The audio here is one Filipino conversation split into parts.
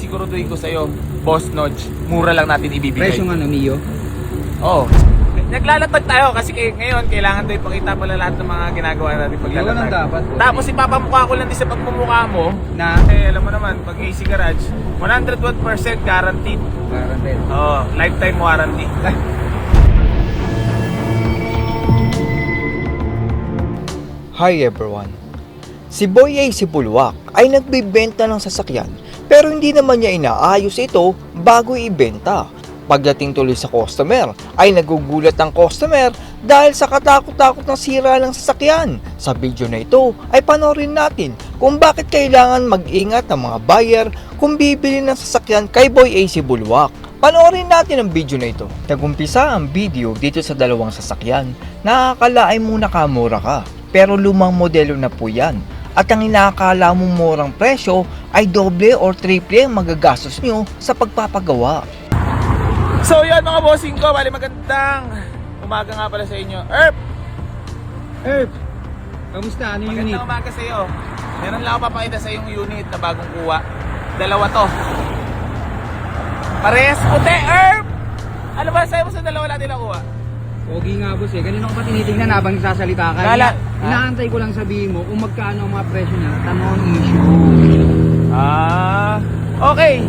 sisiguraduhin ko sa'yo, Boss Nodge, mura lang natin ibibigay. Presyong ano, Mio? Oo. Naglalatag tayo kasi ngayon kailangan daw ipakita pala lahat ng mga ginagawa natin paglalatag. Yun ang dapat. Tapos ipapamukha ko lang din sa pagmumukha mo Na? alam mo naman, pag AC Garage, 101% guaranteed. Guaranteed. Oo, lifetime warranty. Hi everyone! Si Boy A. Sibulwak ay nagbibenta ng sasakyan pero hindi naman niya inaayos ito bago ibenta. Pagdating tuloy sa customer ay nagugulat ang customer dahil sa katakot-takot ng sira ng sasakyan. Sa video na ito ay panoorin natin kung bakit kailangan mag-ingat ang mga buyer kung bibili ng sasakyan kay Boy A. Sibulwak. Panoorin natin ang video na ito. Nagumpisa ang video dito sa dalawang sasakyan. Nakakalaay muna kamura ka. Pero lumang modelo na po yan. At ang inaakala mong murang presyo ay doble or triple ang magagastos nyo sa pagpapagawa. So yun mga bossing ko, bali magandang umaga nga pala sa inyo. Erp! Kamusta? Ano yung unit? Magandang umaga sa iyo. Meron lang ako papakita sa yung unit na bagong kuha. Dalawa to. Parehas puti, Ano ba sa'yo mo sa dalawa natin nakuha? Pogi nga boss eh. Ganun ako pa tinitingnan habang nagsasalita ka. Gala. Inaantay ko lang sabihin mo kung magkano ang mga presyo niya. Tanong issue. Okay.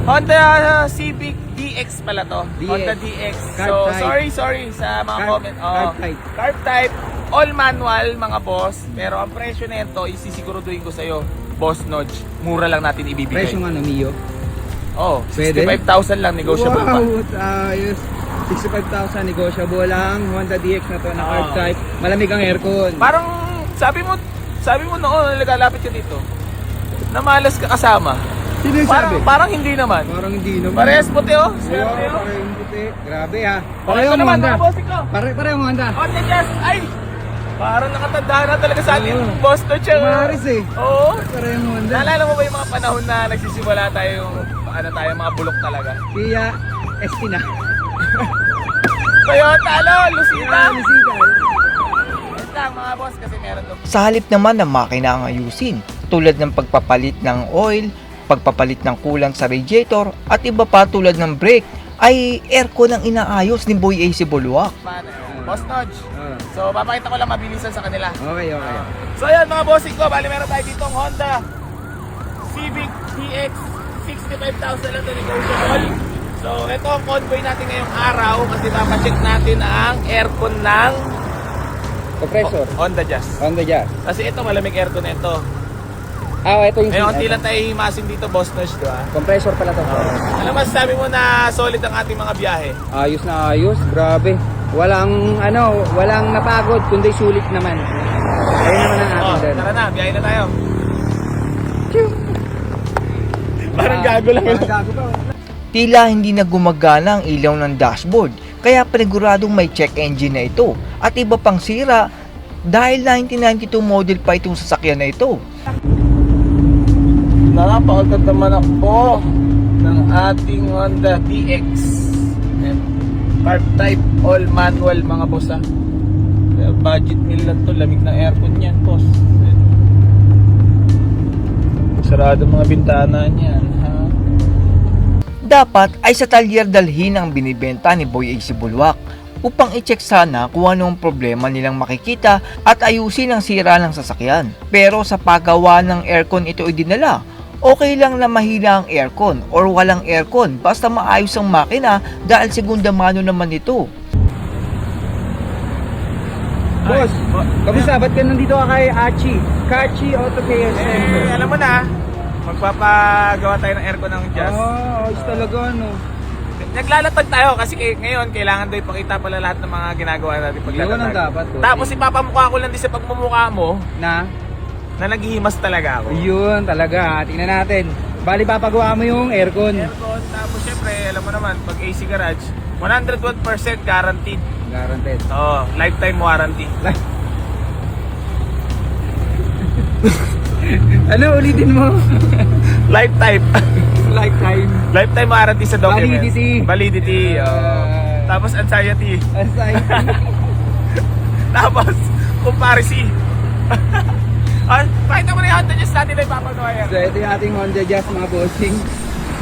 Honda Civic DX pala to. DX. Honda DX. Carb So, type. sorry sa mga Carb- comment. carb type. Carb type. All manual mga boss. Pero ang presyo nito isisiguraduhin ko sa'yo, Boss Nodge. Mura lang natin ibibigay. Presyong ano, Mio? Oh, Pwede? 65,000 lang negotiable pa. Wow! Ayos. 65,000 negotiable lang. Honda DX na to na carb type. Malamig ang aircon. Parang sabi mo noon naglalapit ka dito. Na malas ka kasama. Sino yung sabi? Parang hindi naman. Parang hindi naman. Parehas puti oh. Wow, Swerte oh. parehong puti. Grabe ha. Okay Parehong naman Honda. mga bossing ko. Parehong Honda. Honda Jazz. Ay! Parang nakatanda na talaga sa atin. Oo. Boss to siya. Maris eh. Oo. Parehong Honda. Naalala mo ba yung mga panahon na nagsisimula tayo mga bulok talaga? Kaya, ST na. Toyota, Lucida. Lucida. Ito lang mga boss kasi meron doon. Sa halip naman ng makina ang ayusin tulad ng pagpapalit ng oil, pagpapalit ng coolant sa radiator at iba pa tulad ng brake ay aircon ang inaayos ni Boy A. Sibulwak. Boss Nodge. So papakita ko lang mabilisan sa kanila. Okay. So ayan mga bossing ko, bali meron tayo ditong Honda Civic DX, 65,000 lang ito negotiable. So ito ang convoy natin ngayong araw kasi papacheck natin ang aircon ng Compressor. Honda Jazz. Honda Jazz. Kasi ito malamig aircon nito. Ito yung Ngayon konti lang tayo himasin dito, Boss Nodge, di ba? compressor pala to. Ano masasabi mo na solid ang ating mga biyahe? Ayos na ayos. Grabe. Walang napagod kundi sulit naman. Ayun naman ang ating doon. Tara na, biyahe na tayo. Parang gago lang. Parang gago pa. Tila hindi na gumagana ang ilaw ng dashboard kaya paniguradong may check engine na ito at iba pang sira dahil 1992 model pa itong sasakyan na ito. Nakapagod naman ako ng ating Honda DX. Carb type, all manual mga boss ha. Kaya budget meal lang to, lamig ng aircon niyan boss. Sarado mga bintana niyan ha. Dapat ay sa talyer dalhin ang binibenta ni Boy A. Sibulwak upang i-check sana kung ano ang problema nilang makikita at ayusin ang sira ng sasakyan. Pero sa paggawa ng aircon ito idinala. Okay lang na mahila ang aircon or walang aircon basta maayos ang makina dahil segunda mano naman ito. Boss, kamusta? Ba't ka nandito ka kay Kachi Auto Chaos Center? Alam mo na, magpapagawa tayo ng aircon ng Jazz. Ayos talaga no. Naglalatag tayo kasi ngayon kailangan daw ipakita pala lahat ng mga ginagawa natin paglalatag. Yun ang dapat, boss. Tapos ipapamukha ko lang din sa pagmumukha mo Na? naghihimas talaga ako. Yun talaga. Tingnan natin. Bali papagawa mo yung aircon. Aircon, tapos syempre, alam mo naman, pag AC Garage, 101% guaranteed. Guaranteed. Oo, lifetime warranty. Ano ulitin mo? Lifetime. Lifetime. Lifetime warranty sa document. Validity. Tapos anxiety. Anxiety. Tapos, comparison. Pakita mo na yung Honda Jazz natin na ipapagawa yan. So ito yung ating Honda Jazz mga bossing.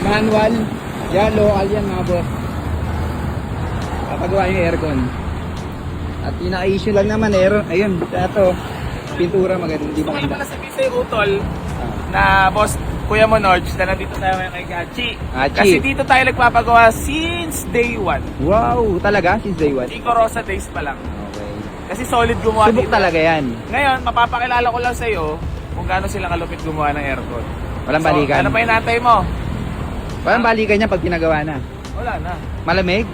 Manual. Yan, local yan mga boss. Papagawa yung aircon. At pinaka-issue lang naman, ayun, ito, pintura maganda, hindi Gusto ko lang makita. pala sabihin sa'yo, Utol, na boss, Kuya Monorge, na nandito tayo ngayon kay Gachi. Gachi. Kasi dito tayo nagpapagawa since day 1. Wow, talaga? Since day 1? Chico Rosa days pa lang. Okay. Kasi solid gumawa Subok dito. talaga yan. Ngayon, mapapakilala ko lang sa'yo kung gaano sila kalupit gumawa ng aircon. Walang So, balikan. ano pa yung natay mo? Walang balikan niya pag ginagawa na. Wala na. Malamig?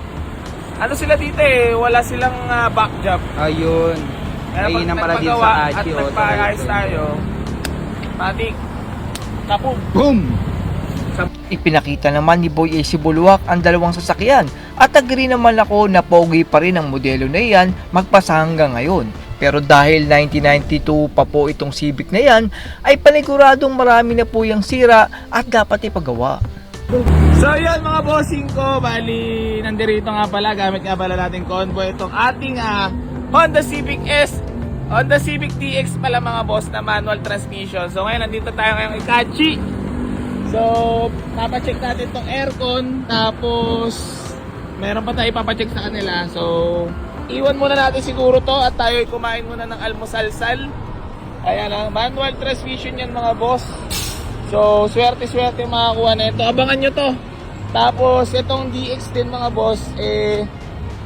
Ano sila dito eh, wala silang back job. Ayun. Kaya pag Kainan para din nagpagawa sa at Achi. nagpaayos tayo, matik, kapog. Boom! Ipinakita naman ni Boy AC Buluak ang dalawang sasakyan at agree naman ako na pogi pa rin ang modelo na iyan magpasa hanggang ngayon. Pero dahil 1992 pa po itong Civic na yan, ay paniguradong marami na po yung sira at dapat ipagawa. So yun mga bossing ko, bali nandirito nga pala, gamit nga pala natin convoy itong ating Honda Civic S, Honda Civic TX pala mga boss na manual transmission. So ngayon nandito tayo ngayong Ikachi. So papacheck natin itong aircon, tapos meron pa tayo ipapacheck sa kanila. So iwan muna natin siguro to at tayo ay kumain muna ng almusal-sal. Ayan, manual transmission yan mga boss. So, swerte-swerte makakuha na ito. Abangan nyo to. Tapos, itong DX din mga boss,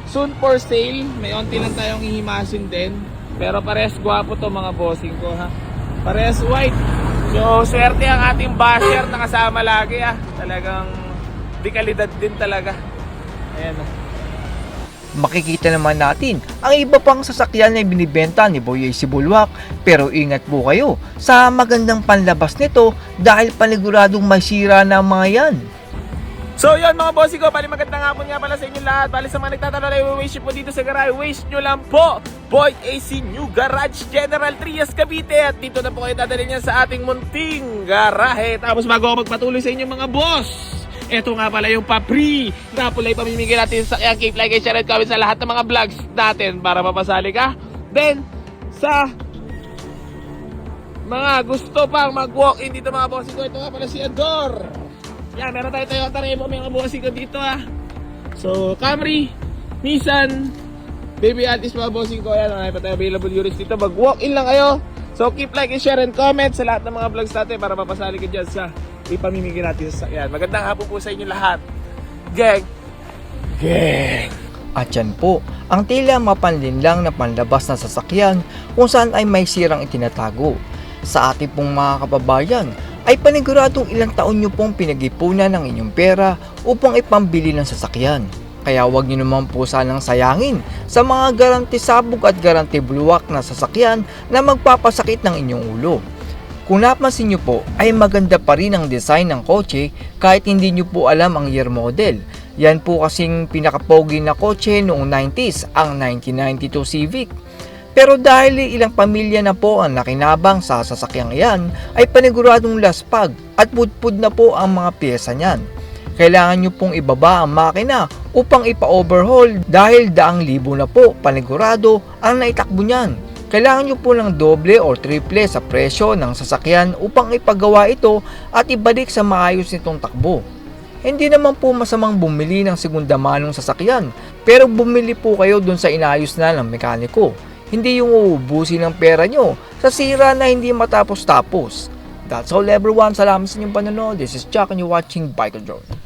soon for sale. May onti lang tayong ihimasin din. Pero parehas gwapo to mga bossing ko ha. Parehas white. So, swerte ang ating basher na kasama lagi Talagang di kalidad din talaga. Ayan Makikita naman natin ang iba pang sasakyan na binibenta ni Boy AC Buluak, pero ingat po kayo sa magandang panlabas nito dahil paniguradong may sira na mga yan. So yun mga bossy ko, bali magandang hapon nga pala sa inyo lahat. Bali sa mga nagtatanong na i-wish po dito sa garage, wish nyo lang po Boy AC New Garage General Trias Cavite. At dito na po kayo dadalhin niya sa ating munting garahe. Tapos bago ako magpatuloy sa inyo mga boss, eto nga pala yung pa-free na pala ipamimigay natin sa keep like and share and comment sa lahat ng mga vlogs natin para mapasali ka. Then sa mga gusto pang mag-walk-in dito mga bossy ko, ito nga pala si Ador. Yan, meron tayo Toyota Revo mga bossy ko dito So Camry, Nissan, Baby Altis mga bossy ko. Yan, may pa tayo available units dito. Mag-walk-in lang kayo. So keep like and share and comment sa lahat ng mga vlogs natin para mapasali ka dyan sa ipamimigay natin sa sakyan. Magandang hapon po sa inyo lahat. Gang! Gang! At yan po, ang tila mapanlinlang na panlabas na sasakyan kung saan ay may sirang itinatago. Sa ating pong mga kababayan, ay paniguradong ilang taon nyo pong pinag-ipunan ng inyong pera upang ipambili ng sasakyan. Kaya huwag nyo naman po sanang sayangin sa mga garanti sabog at garanti buluwak na sasakyan na magpapasakit ng inyong ulo. Kung napansin nyo po ay maganda pa rin ang design ng kotse kahit hindi nyo po alam ang year model. Yan po kasing pinakapogi na kotse noong 90s, ang 1992 Civic. Pero dahil ilang pamilya na po ang nakinabang sa sasakyang yan, ay paniguradong laspag at pudpud na po ang mga pyesa niyan. Kailangan nyo pong ibaba ang makina upang ipa-overhaul dahil daang libo na po panigurado ang naitakbo niyan. Kailangan nyo po ng doble o triple sa presyo ng sasakyan upang ipagawa ito at ibalik sa maayos nitong takbo. Hindi naman po masamang bumili ng segunda manong sasakyan, pero bumili po kayo dun sa inayos na ng mekaniko. Hindi yung uubusin ng pera nyo sa sira na hindi matapos-tapos. That's all everyone. Salamat sa inyong panonood. This is Chuck and you're watching Biker Drone.